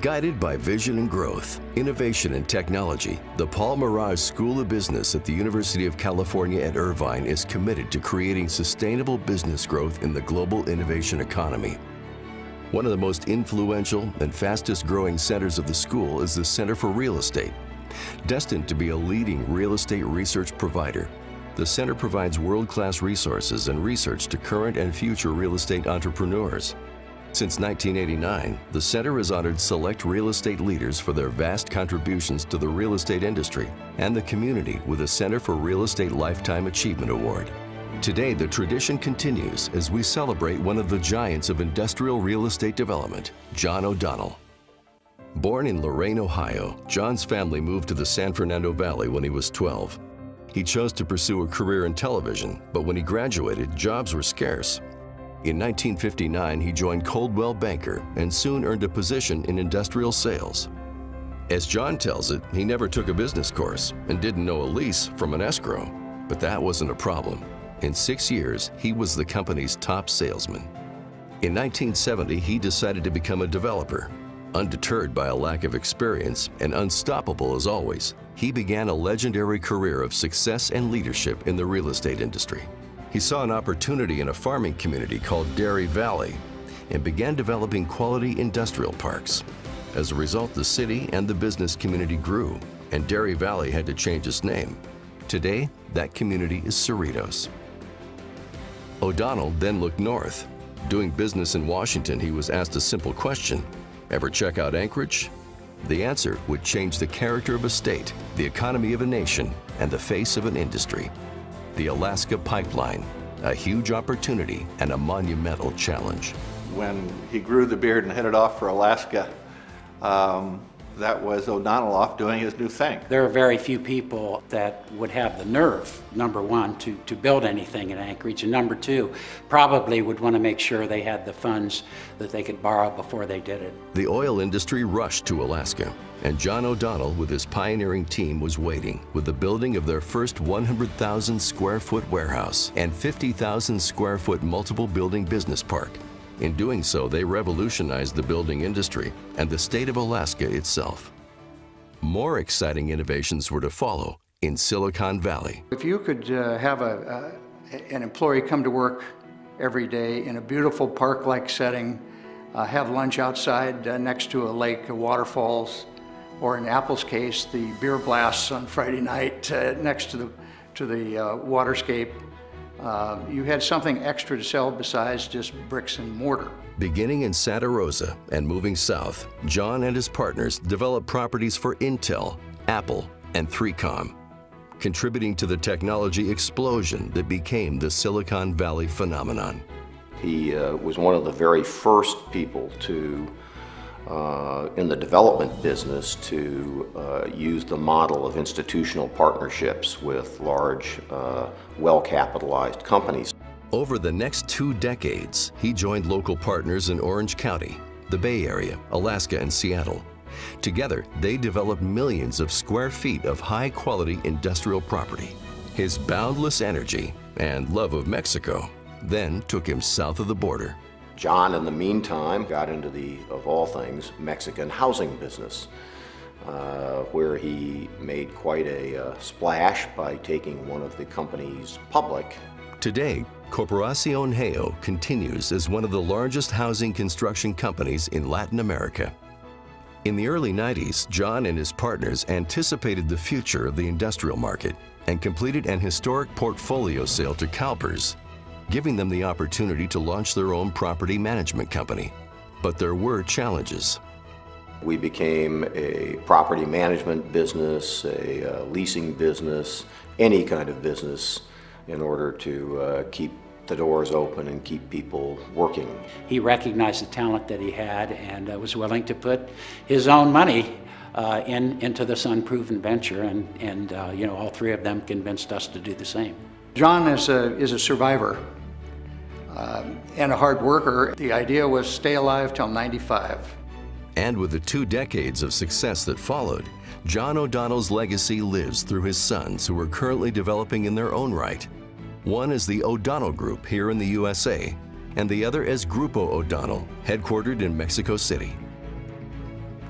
Guided by vision and growth, innovation and technology, the Paul Merage School of Business at the University of California at Irvine is committed to creating sustainable business growth in the global innovation economy. One of the most influential and fastest growing centers of the school is the Center for Real Estate. Destined to be a leading real estate research provider, the center provides world-class resources and research to current and future real estate entrepreneurs. Since 1989, the center has honored select real estate leaders for their vast contributions to the real estate industry and the community with a Center for Real Estate Lifetime Achievement Award. Today, the tradition continues as we celebrate one of the giants of industrial real estate development, John O'Donnell. Born in Lorain, Ohio, John's family moved to the San Fernando Valley when he was 12. He chose to pursue a career in television, but when he graduated, jobs were scarce. In 1959, he joined Coldwell Banker and soon earned a position in industrial sales. As John tells it, he never took a business course and didn't know a lease from an escrow, but that wasn't a problem. In 6 years, he was the company's top salesman. In 1970, he decided to become a developer. Undeterred by a lack of experience and unstoppable as always, he began a legendary career of success and leadership in the real estate industry. He saw an opportunity in a farming community called Dairy Valley and began developing quality industrial parks. As a result, the city and the business community grew, and Dairy Valley had to change its name. Today, that community is Cerritos. O'Donnell then looked north. Doing business in Washington, he was asked a simple question: ever check out Anchorage? The answer would change the character of a state, the economy of a nation, and the face of an industry. The Alaska Pipeline, a huge opportunity and a monumental challenge. When he grew the beard and headed off for Alaska, that was O'Donnell off doing his new thing. There are very few people that would have the nerve, number one, to build anything in Anchorage, and number two, probably would want to make sure they had the funds that they could borrow before they did it. The oil industry rushed to Alaska, and John O'Donnell with his pioneering team was waiting with the building of their first 100,000 square foot warehouse and 50,000 square foot multiple building business park. In doing so, they revolutionized the building industry and the state of Alaska itself. More exciting innovations were to follow in Silicon Valley. If you could have an employee come to work every day in a beautiful park-like setting, have lunch outside next to a lake, waterfalls, or in Apple's case, the beer blasts on Friday night next to the waterscape, you had something extra to sell besides just bricks and mortar. Beginning in Santa Rosa and moving south, John and his partners developed properties for Intel, Apple, and 3Com, contributing to the technology explosion that became the Silicon Valley phenomenon. He was one of the very first people to, in the development business, to use the model of institutional partnerships with large, well-capitalized companies. Over the next 2 decades, he joined local partners in Orange County, the Bay Area, Alaska, and Seattle. Together, they developed millions of square feet of high-quality industrial property. His boundless energy and love of Mexico then took him south of the border. John, in the meantime, got into the, of all things, Mexican housing business, where he made quite a splash by taking one of the companies public. Today, Corporación Heo continues as one of the largest housing construction companies in Latin America. In the early 90s, John and his partners anticipated the future of the industrial market and completed an historic portfolio sale to CalPERS, giving them the opportunity to launch their own property management company. But there were challenges. We became a property management business, a leasing business, any kind of business, in order to keep the doors open and keep people working. He recognized the talent that he had and was willing to put his own money into this unproven venture, and you know, all three of them convinced us to do the same. John is a survivor and a hard worker. The idea was stay alive till 95. And with the 2 decades of success that followed, John O'Donnell's legacy lives through his sons, who are currently developing in their own right. One is the O'Donnell Group here in the USA, and the other as Grupo O'Donnell, headquartered in Mexico City.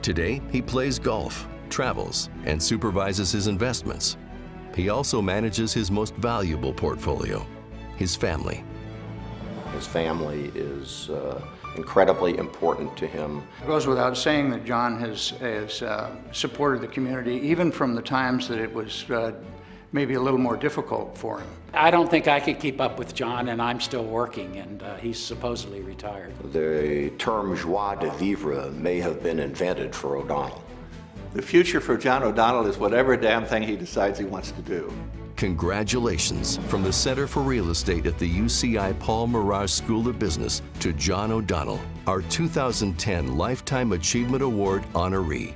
Today, he plays golf, travels, and supervises his investments. He also manages his most valuable portfolio, his family. His family is incredibly important to him. It goes without saying that John has supported the community, even from the times that it was maybe a little more difficult for him. I don't think I could keep up with John, and I'm still working, and he's supposedly retired. The term joie de vivre may have been invented for O'Donnell. The future for John O'Donnell is whatever damn thing he decides he wants to do. Congratulations from the Center for Real Estate at the UCI Paul Merage School of Business to John O'Donnell, our 2010 Lifetime Achievement Award honoree.